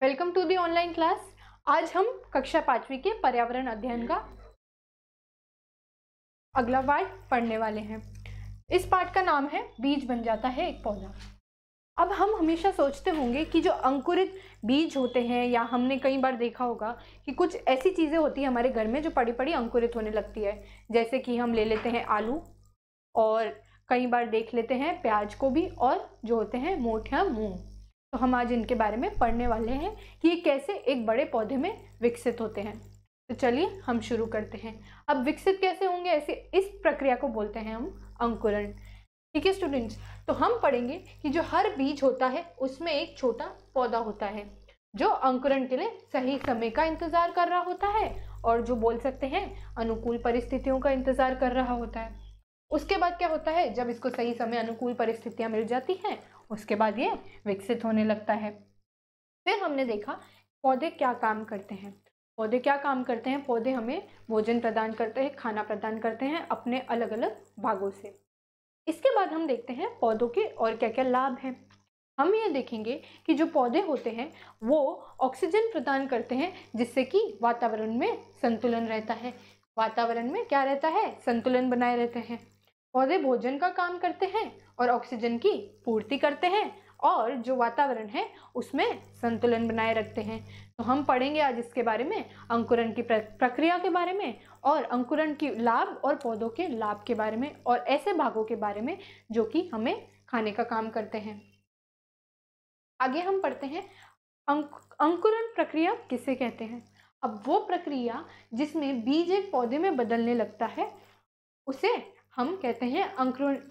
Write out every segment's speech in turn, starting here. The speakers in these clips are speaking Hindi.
Welcome to the online class. आज हम कक्षा 5वीं के पर्यावरण अध्ययन का अगला पाठ पढ़ने वाले हैं। इस पाठ का नाम है बीज बन जाता है एक पौधा। अब हम हमेशा सोचते होंगे कि जो अंकुरित बीज होते हैं, या हमने कई बार देखा होगा कि कुछ ऐसी चीज़ें होती हैं हमारे घर में जो पड़ी पड़ी अंकुरित होने लगती है। जैसे कि हम ले लेते हैं आलू, और कई बार देख लेते हैं प्याज को भी, और जो होते हैं मोठ या मूंग। तो हम आज इनके बारे में पढ़ने वाले हैं कि ये कैसे एक बड़े पौधे में विकसित होते हैं। तो चलिए हम शुरू करते हैं। अब विकसित कैसे होंगे, ऐसे इस प्रक्रिया को बोलते हैं हम अंकुरण। ठीक है स्टूडेंट्स, तो हम पढ़ेंगे कि जो हर बीज होता है उसमें एक छोटा पौधा होता है जो अंकुरण के लिए सही समय का इंतजार कर रहा होता है, और जो बोल सकते हैं अनुकूल परिस्थितियों का इंतजार कर रहा होता है। उसके बाद क्या होता है, जब इसको सही समय अनुकूल परिस्थितियां मिल जाती हैं, उसके बाद ये विकसित होने लगता है। फिर हमने देखा पौधे क्या काम करते हैं। पौधे क्या काम करते हैं, पौधे हमें भोजन प्रदान करते हैं, खाना प्रदान करते हैं अपने अलग अलग भागों से। इसके बाद हम देखते हैं पौधों के और क्या क्या लाभ हैं। हम ये देखेंगे कि जो पौधे होते हैं वो ऑक्सीजन प्रदान करते हैं, जिससे कि वातावरण में संतुलन रहता है। वातावरण में क्या रहता है, संतुलन बनाए रहते हैं। पौधे भोजन का काम करते हैं और ऑक्सीजन की पूर्ति करते हैं, और जो वातावरण है उसमें संतुलन बनाए रखते हैं। तो हम पढ़ेंगे आज इसके बारे में, अंकुरण की प्रक्रिया के बारे में, और अंकुरण की लाभ और पौधों के लाभ के बारे में, और ऐसे भागों के बारे में जो कि हमें खाने का काम करते हैं। आगे हम पढ़ते हैं अंकुरण प्रक्रिया किसे कहते हैं। अब वो प्रक्रिया जिसमें बीज एक पौधे में बदलने लगता है उसे हम कहते हैं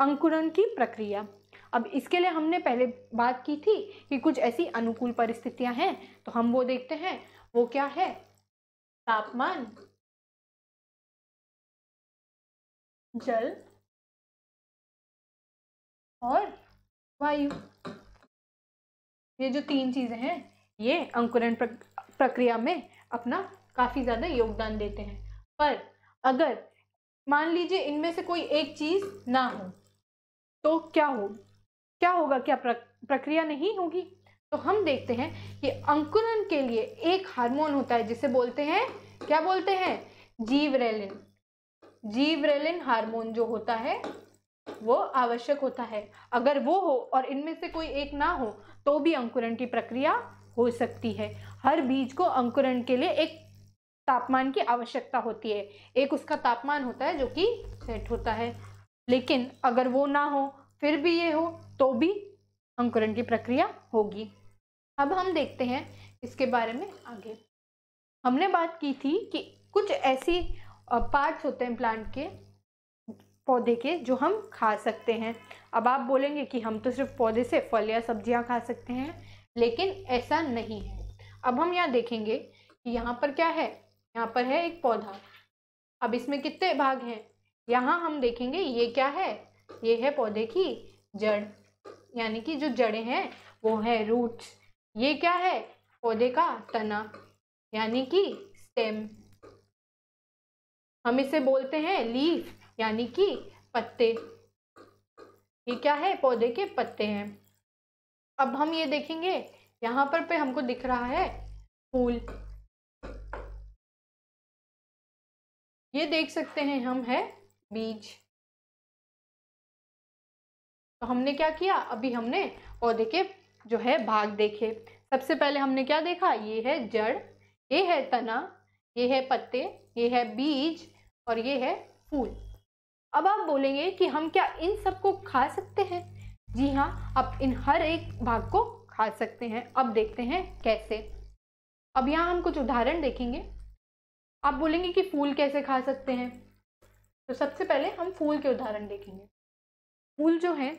अंकुरण की प्रक्रिया। अब इसके लिए हमने पहले बात की थी कि कुछ ऐसी अनुकूल परिस्थितियां हैं, तो हम वो देखते हैं। वो क्या है, तापमान, जल और वायु। ये जो तीन चीजें हैं ये अंकुरण प्रक्रिया में अपना काफी ज्यादा योगदान देते हैं। पर अगर मान लीजिए इनमें से कोई एक चीज ना हो तो क्या होगा, क्या प्रक्रिया नहीं होगी। तो हम देखते हैं कि अंकुरण के लिए एक हार्मोन होता है जिसे बोलते हैं, क्या बोलते हैं, जीवरेलिन। जीवरेलिन हार्मोन जो होता है वो आवश्यक होता है। अगर वो हो और इनमें से कोई एक ना हो तो भी अंकुरण की प्रक्रिया हो सकती है। हर बीज को अंकुरण के लिए एक तापमान की आवश्यकता होती है, एक उसका तापमान होता है जो कि सेट होता है। लेकिन अगर वो ना हो फिर भी ये हो तो भी अंकुरण की प्रक्रिया होगी। अब हम देखते हैं इसके बारे में आगे। हमने बात की थी कि कुछ ऐसी पार्ट्स होते हैं प्लांट के, पौधे के, जो हम खा सकते हैं। अब आप बोलेंगे कि हम तो सिर्फ पौधे से फल या सब्जियां खा सकते हैं, लेकिन ऐसा नहीं है। अब हम यहाँ देखेंगे कि यहाँ पर क्या है, यहाँ पर है एक पौधा। अब इसमें कितने भाग हैं, यहाँ हम देखेंगे ये क्या है, ये है पौधे की जड़, यानी कि जो जड़ें हैं वो है रूट्स। ये क्या है, पौधे का तना, यानी कि स्टेम। हम इसे बोलते हैं लीफ, यानी कि पत्ते। ये क्या है, पौधे के पत्ते हैं। अब हम ये देखेंगे यहाँ पर पे हमको दिख रहा है फूल। ये देख सकते हैं हम है बीज। तो हमने क्या किया, अभी हमने पौधे के जो है भाग देखे। सबसे पहले हमने क्या देखा, ये है जड़, ये है तना, ये है पत्ते, ये है बीज, और ये है फूल। अब आप बोलेंगे कि हम क्या इन सबको खा सकते हैं। जी हाँ, आप इन हर एक भाग को खा सकते हैं। अब देखते हैं कैसे। अब यहाँ हम कुछ उदाहरण देखेंगे। आप बोलेंगे कि फूल कैसे खा सकते हैं, तो सबसे पहले हम फूल के उदाहरण देखेंगे। फूल जो है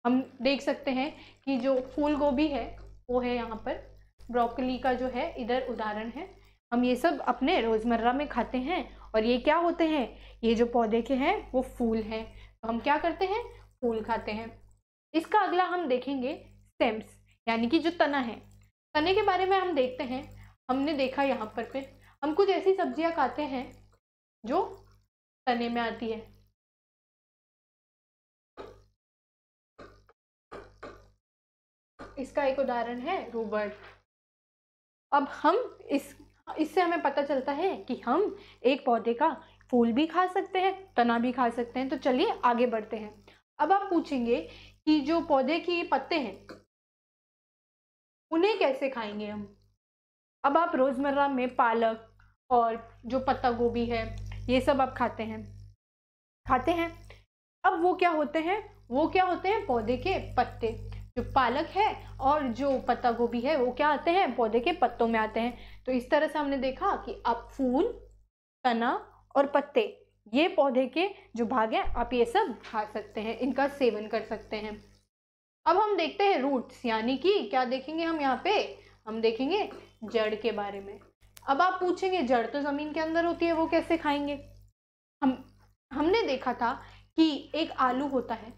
हम देख सकते हैं कि जो फूल गोभी है वो है यहाँ पर, ब्रोकली का जो है इधर उदाहरण है। हम ये सब अपने रोजमर्रा में खाते हैं, और ये क्या होते हैं, ये जो पौधे के हैं वो फूल हैं। तो हम क्या करते हैं, फूल खाते हैं। इसका अगला हम देखेंगे स्टेम्स, यानी कि जो तना है। तने के बारे में हम देखते हैं। हमने देखा यहाँ पर पे हम कुछ ऐसी सब्जियां खाते हैं जो तने में आती है। इसका एक उदाहरण है रूबर्ट। अब हम इससे हमें पता चलता है कि हम एक पौधे का फूल भी खा सकते हैं, तना भी खा सकते हैं। तो चलिए आगे बढ़ते हैं। अब आप पूछेंगे कि जो पौधे की पत्ते हैं उन्हें कैसे खाएंगे हम। अब आप रोजमर्रा में पालक और जो पत्ता गोभी है ये सब आप खाते हैं। अब वो क्या होते हैं, पौधे के पत्ते। जो पालक है और जो पत्ता गोभी है वो क्या आते हैं, पौधे के पत्तों में आते हैं। तो इस तरह से हमने देखा कि आप फूल, तना और पत्ते, ये पौधे के जो भाग हैं आप ये सब खा सकते हैं, इनका सेवन कर सकते हैं। अब हम देखते हैं रूट्स, यानी कि क्या देखेंगे हम यहाँ पे, हम देखेंगे जड़ के बारे में। अब आप पूछेंगे जड़ तो जमीन के अंदर होती है, वो कैसे खाएंगे। हमने देखा था कि एक आलू होता है,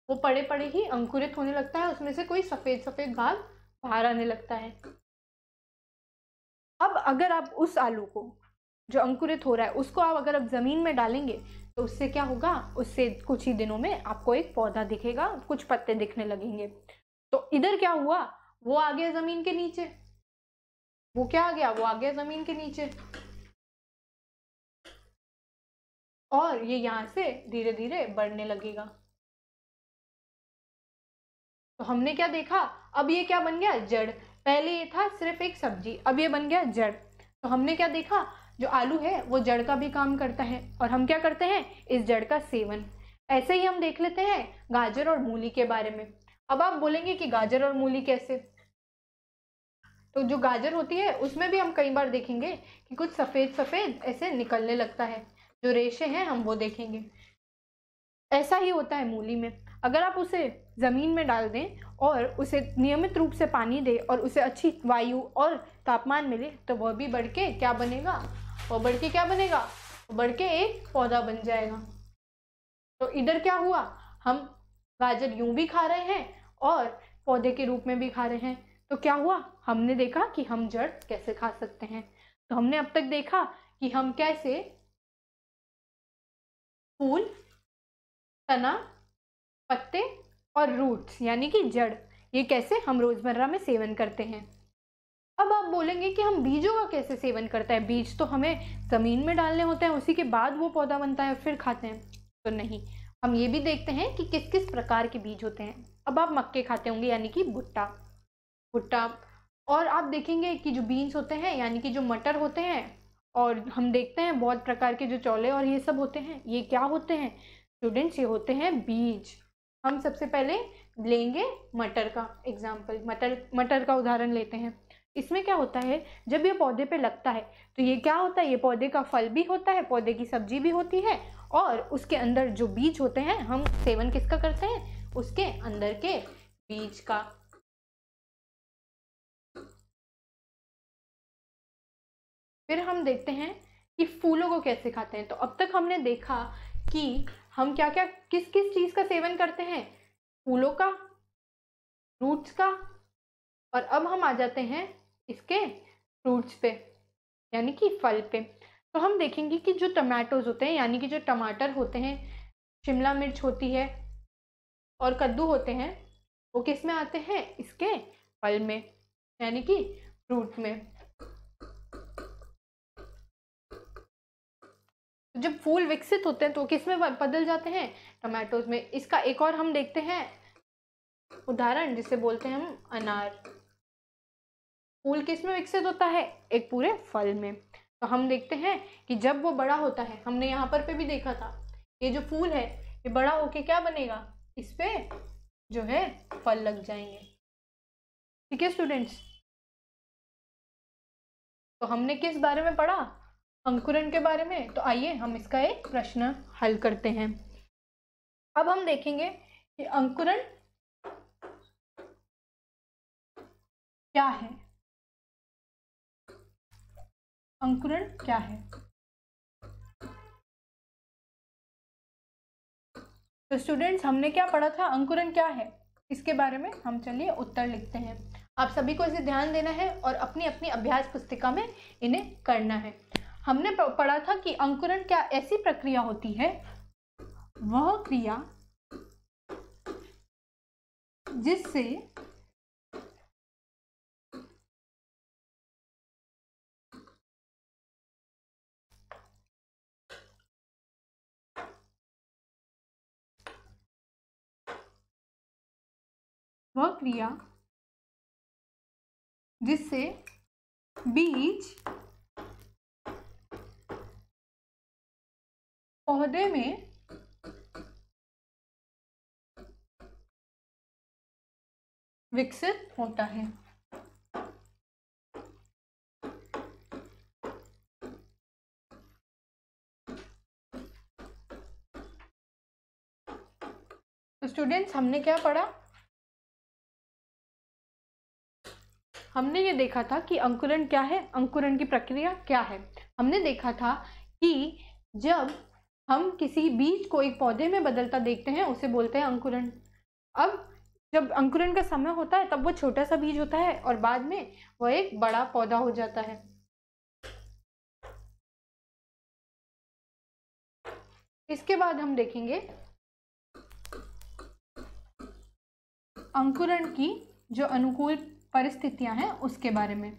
वो पड़े पड़े ही अंकुरित होने लगता है, उसमें से कोई सफेद सफेद भाग बाहर आने लगता है। अब अगर आप उस आलू को जो अंकुरित हो रहा है उसको अगर आप जमीन में डालेंगे तो उससे क्या होगा, उससे कुछ ही दिनों में आपको एक पौधा दिखेगा, कुछ पत्ते दिखने लगेंगे। तो इधर क्या हुआ, वो आ गया जमीन के नीचे, वो क्या आ गया, वो आ गया जमीन के नीचे, और ये यहाँ से धीरे धीरे बढ़ने लगेगा। तो हमने क्या देखा, अब ये क्या बन गया, जड़। पहले ये था सिर्फ एक सब्जी, अब ये बन गया जड़। तो हमने क्या देखा, जो आलू है वो जड़ का भी काम करता है, और हम क्या करते हैं, इस जड़ का सेवन। ऐसे ही हम देख लेते हैं गाजर और मूली के बारे में। अब आप बोलेंगे कि गाजर और मूली कैसे, तो जो गाजर होती है उसमें भी हम कई बार देखेंगे कि कुछ सफेद सफेद ऐसे निकलने लगता है, जो रेशे हैं हम वो देखेंगे। ऐसा ही होता है मूली में। अगर आप उसे जमीन में डाल दें और उसे नियमित रूप से पानी दें और उसे अच्छी वायु और तापमान मिले तो वह भी बढ़ के क्या बनेगा, वो बढ़ के क्या बनेगा, वो बढ़ के एक पौधा बन जाएगा। तो इधर क्या हुआ, हम गाजर यूं भी खा रहे हैं और पौधे के रूप में भी खा रहे हैं। तो क्या हुआ, हमने देखा कि हम जड़ कैसे खा सकते हैं। तो हमने अब तक देखा कि हम कैसे फूल, तना, पत्ते और रूट्स यानी कि जड़, ये कैसे हम रोजमर्रा में सेवन करते हैं। अब आप बोलेंगे कि हम बीजों का कैसे सेवन करते हैं, बीज तो हमें जमीन में डालने होते हैं, उसी के बाद वो पौधा बनता है फिर खाते हैं। तो नहीं, हम ये भी देखते हैं कि किस किस प्रकार के बीज होते हैं। अब आप मक्के खाते होंगे यानी कि भुट्टा, और आप देखेंगे कि जो बीन्स होते हैं यानी कि जो मटर होते हैं, और हम देखते हैं बहुत प्रकार के जो चौले और ये सब होते हैं, ये क्या होते हैं स्टूडेंट्स, ये होते हैं बीज। हम सबसे पहले लेंगे मटर का एग्जाम्पल, मटर का उदाहरण लेते हैं। इसमें क्या होता है, जब ये पौधे पे लगता है तो ये क्या होता है, ये पौधे का फल भी होता है, पौधे की सब्जी भी होती है, और उसके अंदर जो बीज होते हैं हम सेवन किसका करते हैं, उसके अंदर के बीज का। फिर हम देखते हैं कि फूलों को कैसे खाते हैं। तो अब तक हमने देखा कि हम क्या क्या किस किस चीज का सेवन करते हैं, फूलों का, रूट्स का, और अब हम आ जाते हैं इसके फ्रूट्स पे यानी कि फल पे। तो हम देखेंगे कि जो टमाटोज होते हैं यानी कि जो टमाटर होते हैं, शिमला मिर्च होती है और कद्दू होते हैं, वो किस में आते हैं, इसके फल में यानी कि फ्रूट में। जब फूल विकसित होते हैं तो किस में बदल जाते हैं, टमाटोज में। इसका एक और हम देखते हैं उदाहरण जिसे बोलते हैं हम अनार। फूल किस में विकसित होता है, एक पूरे फल में। तो हम देखते हैं कि जब वो बड़ा होता है, हमने यहाँ पर पे भी देखा था, ये जो फूल है ये बड़ा होके क्या बनेगा, इस पे जो है फल लग जाएंगे। ठीक है स्टूडेंट्स, तो हमने किस बारे में पढ़ा, अंकुरण के बारे में। तो आइए हम इसका एक प्रश्न हल करते हैं। अब हम देखेंगे कि अंकुरण क्या है, अंकुरण क्या है। तो स्टूडेंट्स हमने क्या पढ़ा था, अंकुरण क्या है, इसके बारे में हम चलिए उत्तर लिखते हैं। आप सभी को इसे ध्यान देना है और अपनी अपनी अभ्यास पुस्तिका में इन्हें करना है। हमने पढ़ा था कि अंकुरण क्या ऐसी प्रक्रिया होती है, वह क्रिया जिससे वह क्रिया जिससे बीज पौधे में विकसित होता है। तो स्टूडेंट्स, हमने क्या पढ़ा? हमने ये देखा था कि अंकुरण क्या है, अंकुरण की प्रक्रिया क्या है। हमने देखा था कि जब हम किसी बीज को एक पौधे में बदलता देखते हैं उसे बोलते हैं अंकुरण। अब जब अंकुरण का समय होता है तब वो छोटा सा बीज होता है और बाद में वह एक बड़ा पौधा हो जाता है। इसके बाद हम देखेंगे अंकुरण की जो अनुकूल परिस्थितियां हैं उसके बारे में।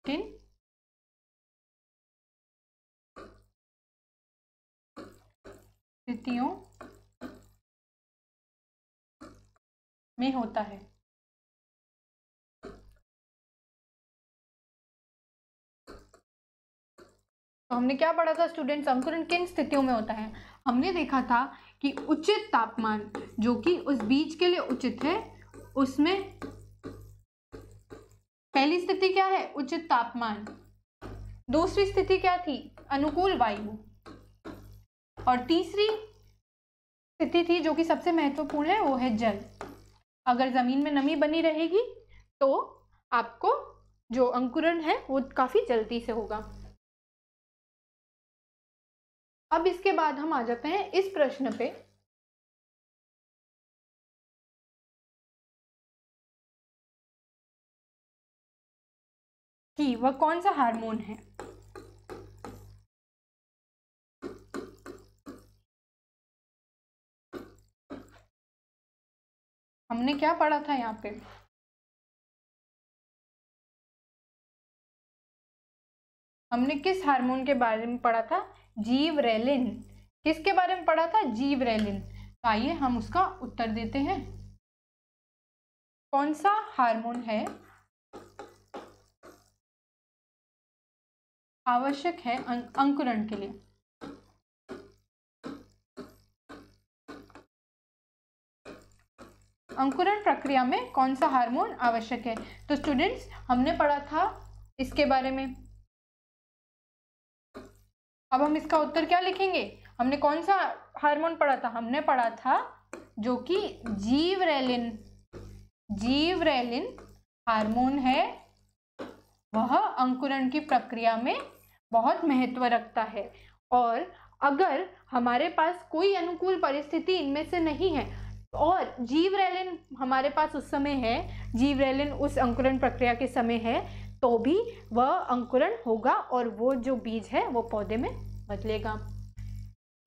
किन स्थितियों में होता है? तो हमने क्या पढ़ा था स्टूडेंट्स? अंकुरण किन स्थितियों में होता है? हमने देखा था कि उचित तापमान जो कि उस बीज के लिए उचित है, उसमें पहली स्थिति क्या है? उचित तापमान। दूसरी स्थिति क्या थी? अनुकूल वायु। और तीसरी स्थिति थी जो कि सबसे महत्वपूर्ण है, वो है जल। अगर जमीन में नमी बनी रहेगी तो आपको जो अंकुरण है वो काफी जल्दी से होगा। अब इसके बाद हम आ जाते हैं इस प्रश्न पे कि वह कौन सा हार्मोन है। हमने क्या पढ़ा था यहाँ पे? हमने किस हार्मोन के बारे में पढ़ा था? जीवरेलिन। किसके बारे में पढ़ा था? जीवरेलिन। आइए हम उसका उत्तर देते हैं। कौन सा हार्मोन है आवश्यक है अंकुरण के लिए? अंकुरण प्रक्रिया में कौन सा हार्मोन आवश्यक है? तो स्टूडेंट्स, हमने पढ़ा था इसके बारे में। अब हम इसका उत्तर क्या लिखेंगे? हमने कौन सा हार्मोन पढ़ा था? हमने पढ़ा था जो कि जीवरेलिन। जीवरेलिन हार्मोन है, वह अंकुरण की प्रक्रिया में बहुत महत्व रखता है। और अगर हमारे पास कोई अनुकूल परिस्थिति इनमें से नहीं है और जीवरेलिन हमारे पास उस समय है, जीवरेलिन उस अंकुरण प्रक्रिया के समय है, तो भी वह अंकुरण होगा और वो जो बीज है वो पौधे में बदलेगा।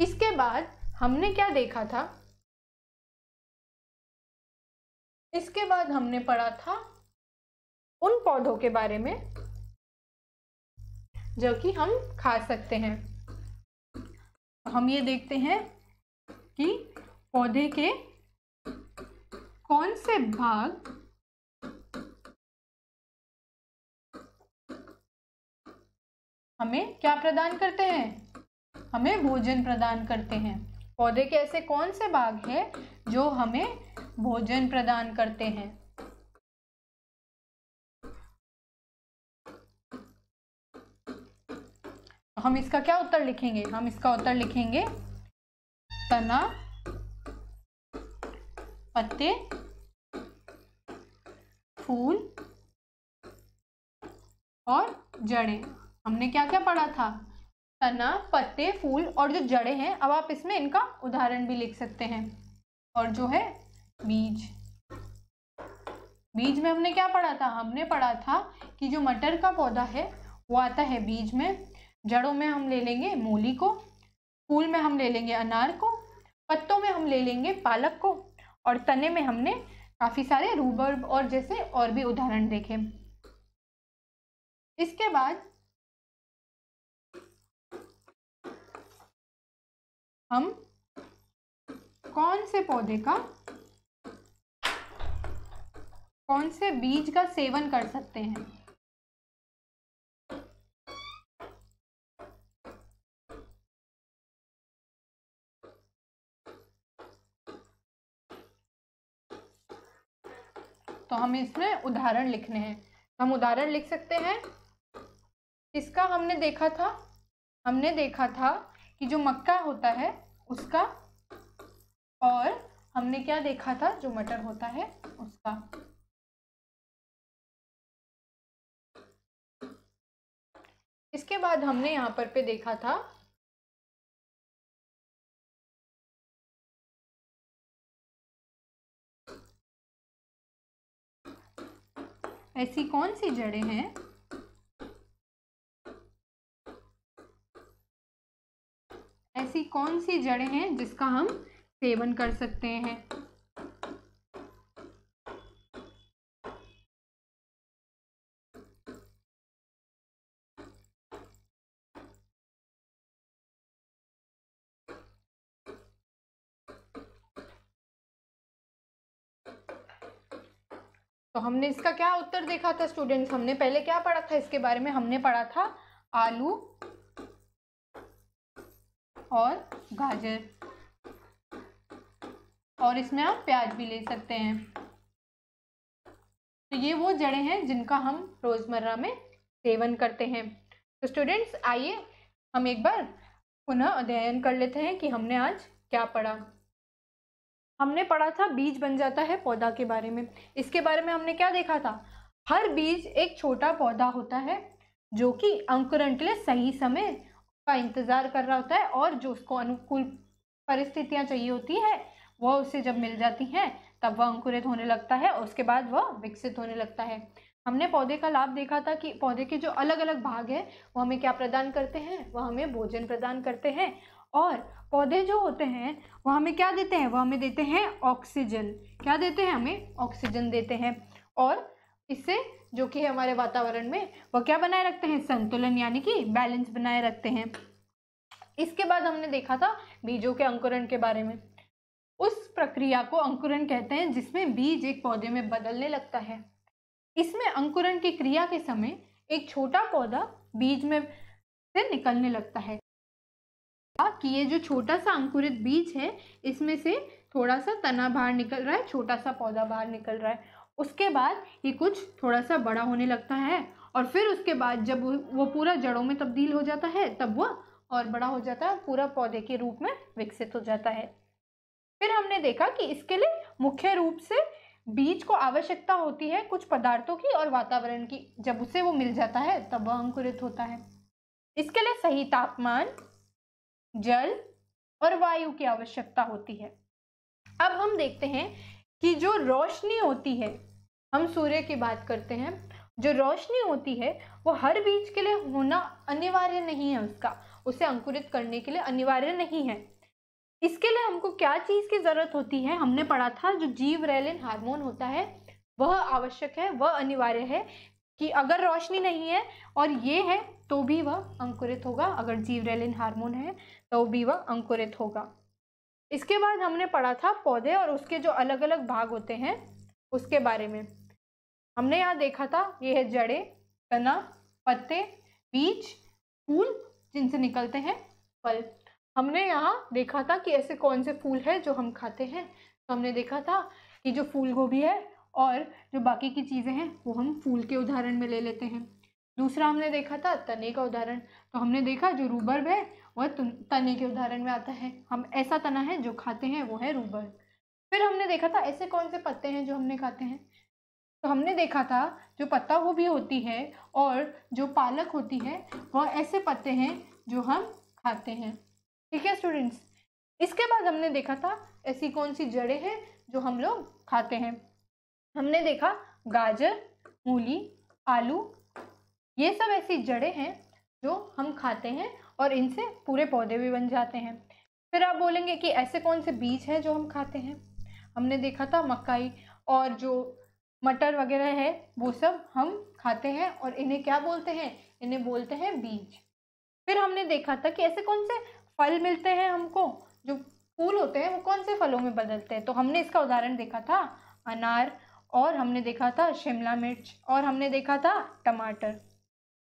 इसके बाद हमने क्या देखा था? इसके बाद हमने पढ़ा था उन पौधों के बारे में जो कि हम खा सकते हैं। हम ये देखते हैं कि पौधे के कौन से भाग हमें क्या प्रदान करते हैं? हमें भोजन प्रदान करते हैं। पौधे के ऐसे कौन से भाग हैं जो हमें भोजन प्रदान करते हैं? हम इसका क्या उत्तर लिखेंगे? हम इसका उत्तर लिखेंगे तना, पत्ते, फूल और जड़ें। हमने क्या क्या पढ़ा था? तना, पत्ते, फूल और जो जड़ें हैं। अब आप इसमें इनका उदाहरण भी लिख सकते हैं। और जो है बीज। बीज में हमने क्या पढ़ा था? हमने पढ़ा था कि जो मटर का पौधा है वो आता है बीज में। जड़ों में हम ले लेंगे मूली को, फूल में हम ले लेंगे अनार को, पत्तों में हम ले लेंगे पालक को और तने में हमने काफी सारे रूबर्ब और जैसे और भी उदाहरण देखे। इसके बाद हम कौन से पौधे का, कौन से बीज का सेवन कर सकते हैं? तो हमें इसमें उदाहरण लिखने हैं। हम उदाहरण लिख सकते हैं। किसका हमने देखा था? हमने देखा था कि जो मक्का होता है उसका, और हमने क्या देखा था? जो मटर होता है उसका। इसके बाद हमने यहाँ पर पे देखा था ऐसी कौन सी जड़ें हैं, ऐसी कौन सी जड़ें हैं जिसका हम सेवन कर सकते हैं। तो हमने इसका क्या उत्तर देखा था स्टूडेंट्स? हमने पहले क्या पढ़ा था इसके बारे में? हमने पढ़ा था आलू और गाजर, और इसमें आप प्याज भी ले सकते हैं। तो ये वो जड़ें हैं जिनका हम रोजमर्रा में सेवन करते हैं। तो स्टूडेंट्स आइए हम एक बार पुनः अध्ययन कर लेते हैं कि हमने आज क्या पढ़ा। हमने पढ़ा था बीज बन जाता है पौधा के बारे में। इसके बारे में हमने क्या देखा था? हर बीज एक छोटा पौधा होता है जो कि अंकुरण के लिए सही समय का इंतजार कर रहा होता है, और जो उसको अनुकूल परिस्थितियां चाहिए होती है वह उसे जब मिल जाती हैं तब वह अंकुरित होने लगता है, और उसके बाद वह विकसित होने लगता है। हमने पौधे का लाभ देखा था कि पौधे के जो अलग अलग भाग हैं वो हमें क्या प्रदान करते हैं? वह हमें भोजन प्रदान करते हैं। और पौधे जो होते हैं वो हमें क्या देते हैं? वो हमें देते हैं ऑक्सीजन। क्या देते हैं? हमें ऑक्सीजन देते हैं। और इससे जो कि हमारे वातावरण में वह क्या बनाए रखते हैं? संतुलन, यानी कि बैलेंस बनाए रखते हैं। इसके बाद हमने देखा था बीजों के अंकुरण के बारे में। उस प्रक्रिया को अंकुरण कहते हैं जिसमें बीज एक पौधे में बदलने लगता है। इसमें अंकुरण की क्रिया के समय एक छोटा पौधा बीज में से निकलने लगता है कि ये जो छोटा सा अंकुरित बीज है इसमें से थोड़ा सा तना बाहर निकल रहा है, छोटा सा पौधा बाहर निकल रहा है। उसके बाद ये कुछ थोड़ा सा बड़ा होने लगता है, और फिर उसके बाद जब वो पूरा जड़ों में तब्दील हो जाता है तब वह और बड़ा हो जाता है, पूरा पौधे के रूप में विकसित हो जाता है। फिर हमने देखा कि इसके लिए मुख्य रूप से बीज को आवश्यकता होती है कुछ पदार्थों की और वातावरण की। जब उसे वो मिल जाता है तब वह अंकुरित होता है। इसके लिए सही तापमान, जल और वायु की आवश्यकता होती है। अब हम देखते हैं कि जो रोशनी होती है, हम सूर्य की बात करते हैं, जो रोशनी होती है वो हर बीज के लिए होना अनिवार्य नहीं है, उसे अंकुरित करने के लिए अनिवार्य नहीं है। इसके लिए हमको क्या चीज की जरूरत होती है? हमने पढ़ा था जो जीवरेलिन हार्मोन होता है वह आवश्यक है, वह अनिवार्य है कि अगर रोशनी नहीं है और ये है तो भी वह अंकुरित होगा, अगर जीवरेलिन हार्मोन है तो भी वह अंकुरित होगा। इसके बाद हमने पढ़ा था पौधे और उसके जो अलग अलग भाग होते हैं उसके बारे में। हमने यहाँ देखा था ये है जड़ें, तना, पत्ते, बीज, फूल जिनसे निकलते हैं फल। हमने यहाँ देखा था कि ऐसे कौन से फूल हैं जो हम खाते हैं। तो हमने देखा था कि जो फूल गोभी है और जो बाकी की चीज़ें हैं वो हम फूल के उदाहरण में ले लेते हैं। दूसरा हमने देखा था तने का उदाहरण। तो हमने देखा जो रूबर्ब है वह तने के उदाहरण में आता है। हम ऐसा तना है जो खाते हैं वो है रूबर्ब। फिर हमने देखा था ऐसे कौन से पत्ते हैं जो हमने खाते हैं। तो हमने देखा था जो पत्ता गोभी होती है और जो पालक होती है वह ऐसे पत्ते हैं जो हम खाते हैं। ठीक है स्टूडेंट्स। इसके बाद हमने देखा था ऐसी कौन सी जड़ें हैं जो हम लोग खाते हैं। हमने देखा गाजर, मूली, आलू, ये सब ऐसी जड़ें हैं जो हम खाते हैं और इनसे पूरे पौधे भी बन जाते हैं। फिर आप बोलेंगे कि ऐसे कौन से बीज हैं जो हम खाते हैं। हमने देखा था मकई और जो मटर वगैरह है वो सब हम खाते हैं और इन्हें क्या बोलते हैं? इन्हें बोलते हैं बीज। फिर हमने देखा था कि ऐसे कौन से फल मिलते हैं हमको जो फूल होते हैं वो कौन से फलों में बदलते हैं? तो हमने इसका उदाहरण देखा था अनार, और हमने देखा था शिमला मिर्च, और हमने देखा था टमाटर।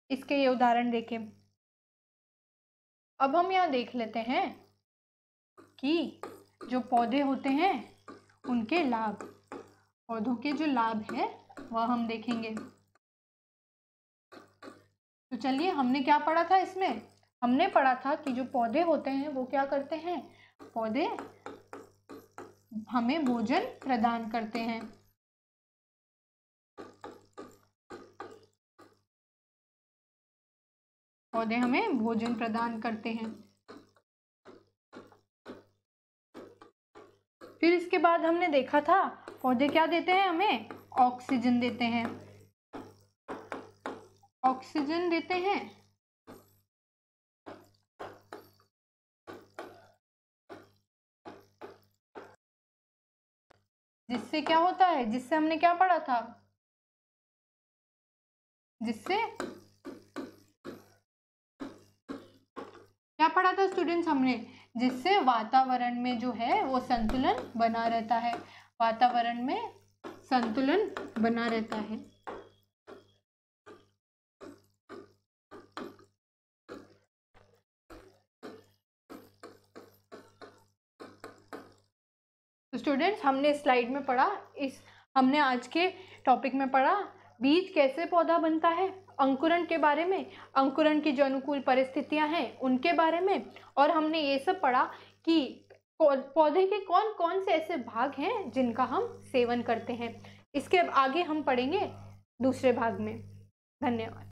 इसके ये उदाहरण देखें। अब हम यहाँ देख लेते हैं कि जो पौधे होते हैं उनके लाभ, पौधों के जो लाभ है वह हम देखेंगे। तो चलिए, हमने क्या पढ़ा था इसमें? हमने पढ़ा था कि जो पौधे होते हैं वो क्या करते हैं? पौधे हमें भोजन प्रदान करते हैं। पौधे हमें भोजन प्रदान करते हैं। फिर इसके बाद हमने देखा था पौधे क्या देते हैं हमें? ऑक्सीजन देते हैं। ऑक्सीजन देते हैं। जिससे क्या होता है? जिससे हमने क्या पढ़ा था? जिससे क्या पढ़ा था स्टूडेंट्स हमने? जिससे वातावरण में जो है वो संतुलन बना रहता है। वातावरण में संतुलन बना रहता है। तो स्टूडेंट्स, हमने स्लाइड में पढ़ा, हमने आज के टॉपिक में पढ़ा बीज कैसे पौधा बनता है, अंकुरण के बारे में, अंकुरण की जो अनुकूल परिस्थितियां हैं उनके बारे में, और हमने ये सब पढ़ा कि पौधे के कौन कौन से ऐसे भाग हैं जिनका हम सेवन करते हैं। इसके आगे हम पढ़ेंगे दूसरे भाग में। धन्यवाद।